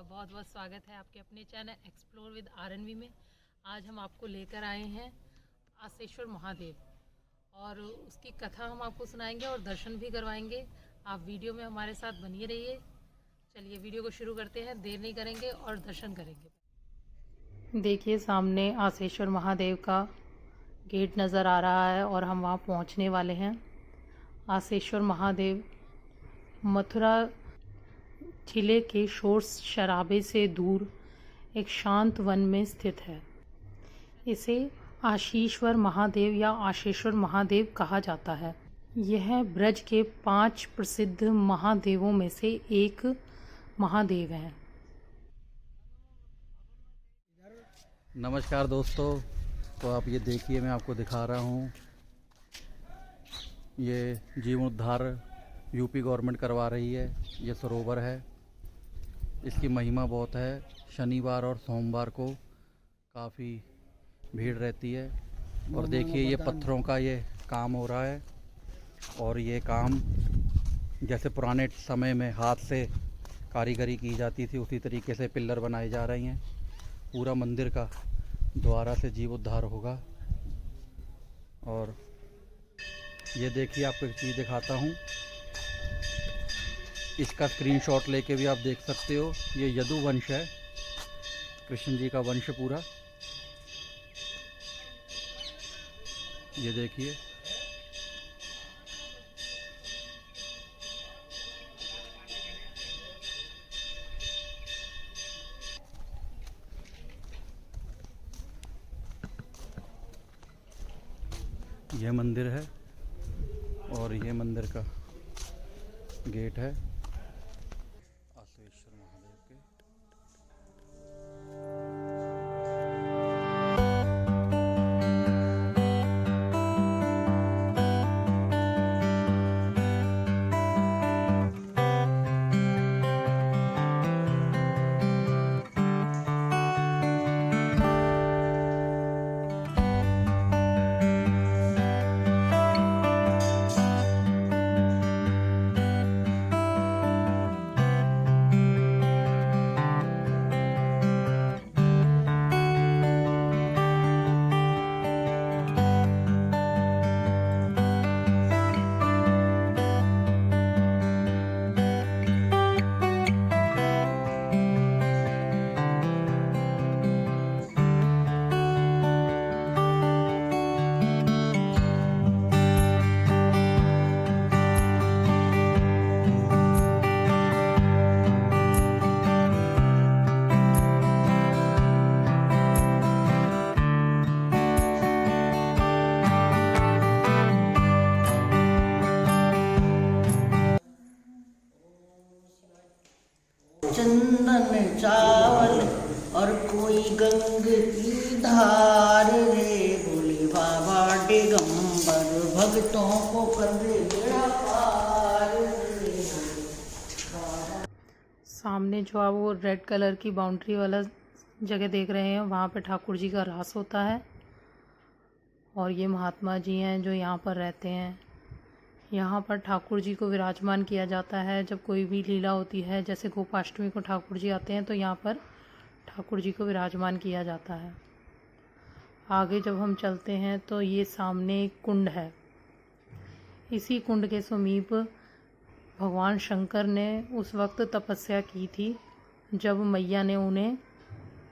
बहुत बहुत स्वागत है आपके अपने चैनल एक्सप्लोर विद आरएनवी में। आज हम आपको लेकर आए हैं आसेश्वर महादेव और उसकी कथा हम आपको सुनाएंगे और दर्शन भी करवाएंगे। आप वीडियो में हमारे साथ बनिए रहिए। चलिए वीडियो को शुरू करते हैं, देर नहीं करेंगे और दर्शन करेंगे। देखिए सामने आसेश्वर महादेव का गेट नज़र आ रहा है और हम वहाँ पहुँचने वाले हैं। आसेश्वर महादेव मथुरा जिले के शोर शराबे से दूर एक शांत वन में स्थित है। इसे आशीश्वर महादेव या आशेश्वर महादेव कहा जाता है। यह ब्रज के 5 प्रसिद्ध महादेवों में से एक महादेव हैं। नमस्कार दोस्तों, तो आप ये देखिए, मैं आपको दिखा रहा हूँ। ये जीर्णोद्धार यूपी गवर्नमेंट करवा रही है। ये सरोवर है, इसकी महिमा बहुत है। शनिवार और सोमवार को काफ़ी भीड़ रहती है। और देखिए ये पत्थरों का ये काम हो रहा है और ये काम जैसे पुराने समय में हाथ से कारीगरी की जाती थी उसी तरीके से पिल्लर बनाए जा रही हैं। पूरा मंदिर का दोबारा से जीवोद्धार होगा। और ये देखिए, आपको एक चीज़ दिखाता हूँ। इसका स्क्रीनशॉट लेके भी आप देख सकते हो। ये यदु वंश है, कृष्ण जी का वंश पूरा। ये देखिए, यह मंदिर है और ये मंदिर का गेट है आसेश्वर महादेव के। चंदन चावल और कोई गंग की धार रे, बोले बाबा दिगंबर भक्तों को कर दे बेड़ा पार रे। सामने जो आप वो रेड कलर की बाउंड्री वाला जगह देख रहे हैं, वहाँ पे ठाकुर जी का रास होता है और ये महात्मा जी हैं जो यहाँ पर रहते हैं। यहाँ पर ठाकुर जी को विराजमान किया जाता है। जब कोई भी लीला होती है, जैसे गोपाष्टमी को ठाकुर जी आते हैं, तो यहाँ पर ठाकुर जी को विराजमान किया जाता है। आगे जब हम चलते हैं तो ये सामने एक कुंड है। इसी कुंड के समीप भगवान शंकर ने उस वक्त तपस्या की थी जब मैया ने उन्हें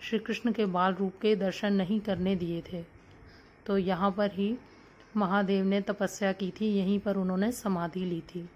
श्री कृष्ण के बाल रूप के दर्शन नहीं करने दिए थे। तो यहाँ पर ही महादेव ने तपस्या की थी, यहीं पर उन्होंने समाधि ली थी।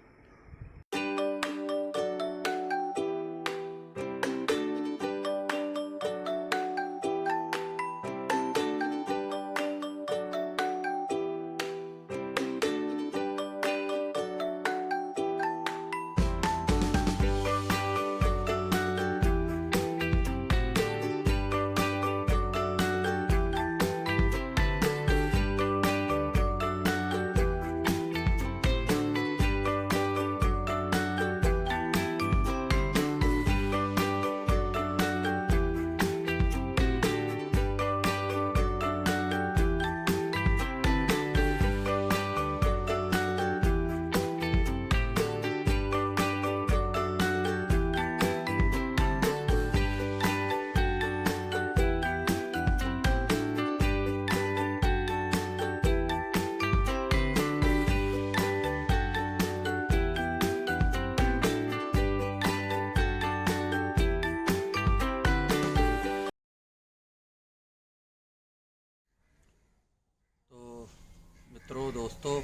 दोस्तों,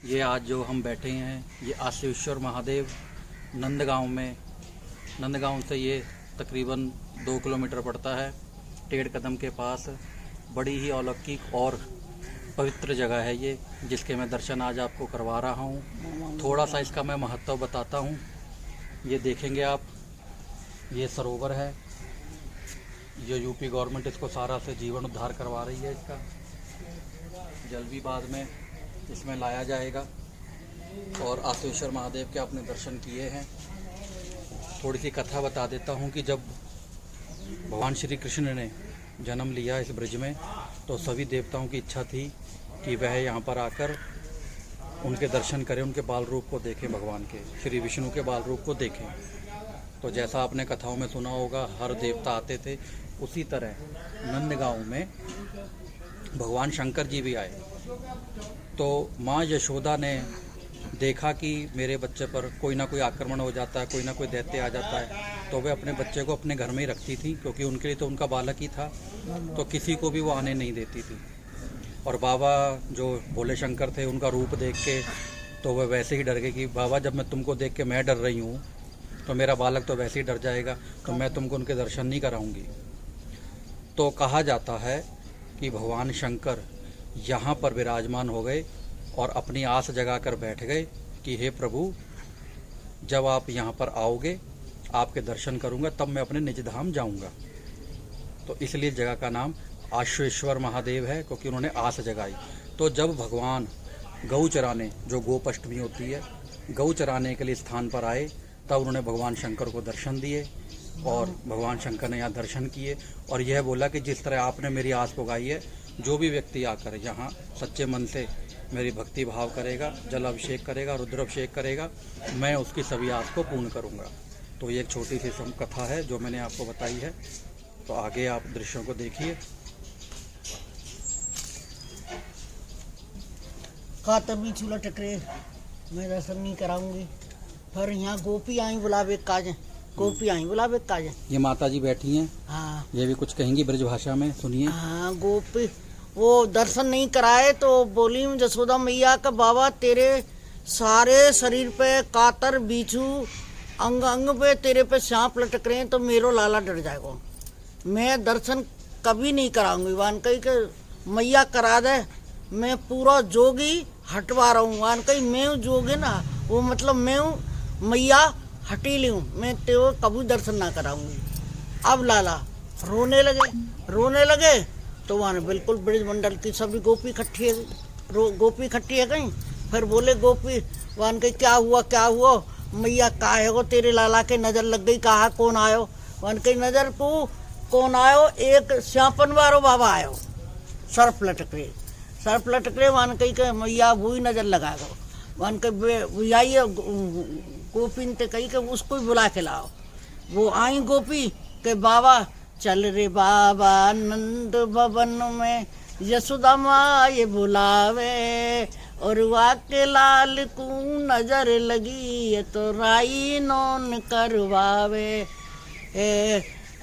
ये आज जो हम बैठे हैं ये आशेश्वर महादेव नंदगांव से ये तकरीबन 2 किलोमीटर पड़ता है। टेढ़ कदम के पास बड़ी ही अलौकिक और पवित्र जगह है ये, जिसके मैं दर्शन आज आपको करवा रहा हूँ। थोड़ा सा इसका मैं महत्व बताता हूँ। ये देखेंगे आप, ये सरोवर है। ये यूपी गवर्नमेंट इसको सारा से जीवन उद्धार करवा रही है। इसका जल भी बाद में इसमें लाया जाएगा। और आशेश्वर महादेव के आपने दर्शन किए हैं। थोड़ी सी कथा बता देता हूँ कि जब भगवान श्री कृष्ण ने जन्म लिया इस ब्रज में, तो सभी देवताओं की इच्छा थी कि वह यहाँ पर आकर उनके दर्शन करें, उनके बाल रूप को देखें, भगवान के श्री विष्णु के बाल रूप को देखें। तो जैसा आपने कथाओं में सुना होगा, हर देवता आते थे, उसी तरह नंदगांव में भगवान शंकर जी भी आए। तो माँ यशोदा ने देखा कि मेरे बच्चे पर कोई ना कोई आक्रमण हो जाता है, कोई ना कोई दैत्य आ जाता है, तो वे अपने बच्चे को अपने घर में ही रखती थी, क्योंकि उनके लिए तो उनका बालक ही था, तो किसी को भी वो आने नहीं देती थी। और बाबा जो भोले शंकर थे, उनका रूप देख के तो वह वैसे ही डर गए कि बाबा, जब मैं तुमको देख के मैं डर रही हूँ तो मेरा बालक तो वैसे ही डर जाएगा, तो मैं तुमको उनके दर्शन नहीं कराऊंगी। तो कहा जाता है कि भगवान शंकर यहाँ पर विराजमान हो गए और अपनी आस जगा कर बैठ गए कि हे प्रभु, जब आप यहाँ पर आओगे, आपके दर्शन करूँगा, तब मैं अपने निज धाम जाऊँगा। तो इसलिए जगह का नाम आशेश्वर महादेव है, क्योंकि उन्होंने आस जगाई। तो जब भगवान गऊ चराने, जो गोपाष्टमी होती है, गऊ चराने के लिए स्थान पर आए, तब उन्होंने भगवान शंकर को दर्शन दिए और भगवान शंकर ने यहाँ दर्शन किए और यह बोला कि जिस तरह आपने मेरी आस पुगाई है, जो भी व्यक्ति आकर यहाँ सच्चे मन से मेरी भक्ति भाव करेगा, जल अभिषेक करेगा, रुद्र अभिषेक करेगा, मैं उसकी सभी आस को पूर्ण करूँगा। तो ये एक छोटी सी कथा है जो मैंने आपको बताई है। तो आगे आप दृश्यों को देखिए। कातर भी चूल्हा टकरे, मैं दर्शन नहीं कराऊंगी। फिर यहाँ गोपी आई बुलावे काजे, गोपी आई बुलावे काजे। ये माता जी बैठी हैं। हाँ, ये भी कुछ कहेंगी ब्रज भाषा में, सुनिए। हाँ, गोपी वो दर्शन नहीं कराए तो बोली जसोदा मैया का, बाबा तेरे सारे शरीर पे कातर बीछू, अंग अंग पे तेरे पे सांप लटक रहे हैं, तो मेरो लाला डर जाएगा। मैं दर्शन कभी नहीं कराऊंगी। वान कही के मैया करा दे, मैं पूरा जोगी हटवा रहा हूँ। वान कही मैं जोगी ना, वो मतलब मैं मैया हटी ली हूँ, मैं तेरे कभी दर्शन ना कराऊंगी। अब लाला रोने लगे तो वहाँ बिल्कुल ब्रज मंडल की सभी गोपी इकट्ठी है कहीं। फिर बोले गोपी, वहाँ कही क्या हुआ मैया, का है वो तेरे लाला के नज़र लग गई, कहा कौन आयो। वहाँ कही नज़र को कौन आयो, एक श्यापन वारो बाबा आयो, सर्फ लटक रहे। वहाँ कही के मैया वही नज़र लगा गो। वहाँ कही आइए, गोपी ने कही के उसको ही बुला के लाओ। वो आई गोपी के बाबा, चल रे बाबा नंद भवन में, यशोदा माँ ये बुलावे, और वाके लाल को नजर लगी, ये तो राई नौन करवावे।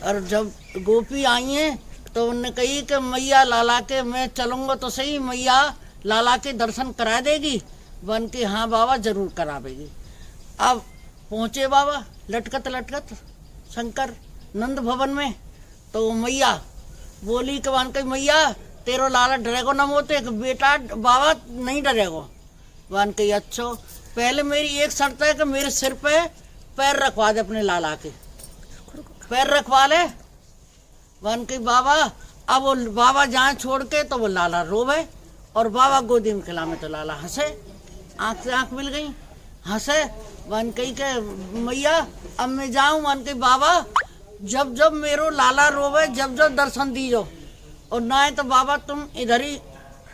और जब गोपी आई हैं तो उन्होंने कही कि मैया लाला के, मैं चलूँगा तो सही, मैया लाला के दर्शन करा देगी। बन के हाँ बाबा जरूर करावेगी। अब पहुँचे बाबा लटकत शंकर नंद भवन में। तो मैया बोली कि वन कही मैया तेरो लाला डरेगो न मोते, बेटा बाबा नहीं डरेगो। वन कही अच्छा, पहले मेरी एक शर्त है कि मेरे सिर पे पैर रखवा दे, अपने लाला के पैर रखवा ले। वन कही बाबा, अब वो बाबा जहाँ छोड़ के तो वो लाला रोवे, और बाबा गोदी में खिलावे तो लाला हंसे, आँख से आँख मिल गई, हंसे। वन कही के मैया अब मैं जाऊँ। वन कही बाबा, जब जब मेरो लाला रोवे, जब जब दर्शन दीजो, और ना है तो बाबा तुम इधर ही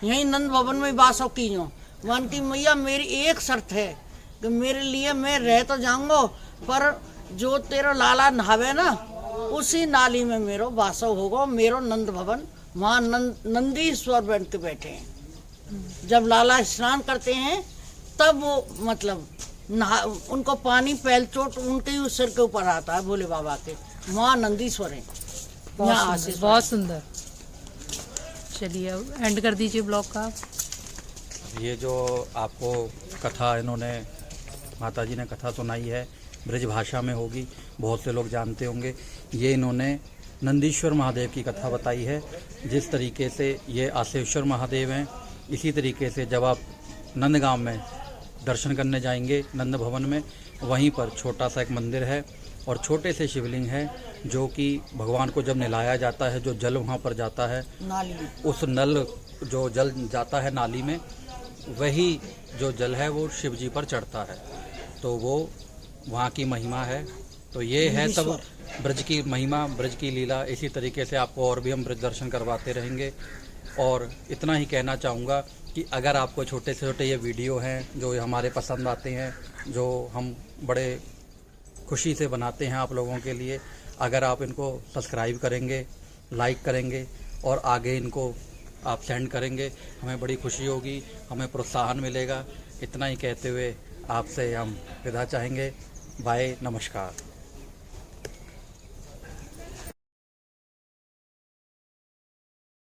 यहीं नंद भवन में वासो कीजो। वन की मैया मेरी एक शर्त है कि मेरे लिए मैं रह तो जाऊंगा, पर जो तेरा लाला नहावे ना, उसी नाली में मेरो वासो होगा, मेरो नंद भवन। वहाँ नंदीश्वर बन के बैठे हैं। जब लाला स्नान करते हैं तब वो मतलब नहा, उनको पानी पहल चोट उनके ही सिर के ऊपर आता है, भोले बाबा के। वहाँ नंदीश्वर है। बहुत सुंदर। चलिए अब एंड कर दीजिए ब्लॉग का। ये जो आपको कथा इन्होंने माता जी ने कथा सुनाई है ब्रज भाषा में होगी, बहुत से लोग जानते होंगे। ये इन्होंने नंदीश्वर महादेव की कथा बताई है। जिस तरीके से ये आसेश्वर महादेव हैं, इसी तरीके से जब आप नंदगांव में दर्शन करने जाएंगे नंद भवन में, वहीं पर छोटा सा एक मंदिर है और छोटे से शिवलिंग है, जो कि भगवान को जब नहलाया जाता है, जो जल वहाँ पर जाता है नाली में। उस नल जो जल जाता है नाली में, वही जो जल है वो शिव जी पर चढ़ता है। तो वो वहाँ की महिमा है। तो ये है सब ब्रज की महिमा, ब्रज की लीला। इसी तरीके से आपको और भी हम ब्रज दर्शन करवाते रहेंगे। और इतना ही कहना चाहूँगा कि अगर आपको छोटे से छोटे ये वीडियो हैं जो हमारे पसंद आते हैं, जो हम बड़े खुशी से बनाते हैं आप लोगों के लिए, अगर आप इनको सब्सक्राइब करेंगे, लाइक करेंगे और आगे इनको आप सेंड करेंगे, हमें बड़ी खुशी होगी, हमें प्रोत्साहन मिलेगा। इतना ही कहते हुए आपसे हम विदा चाहेंगे। बाय, नमस्कार।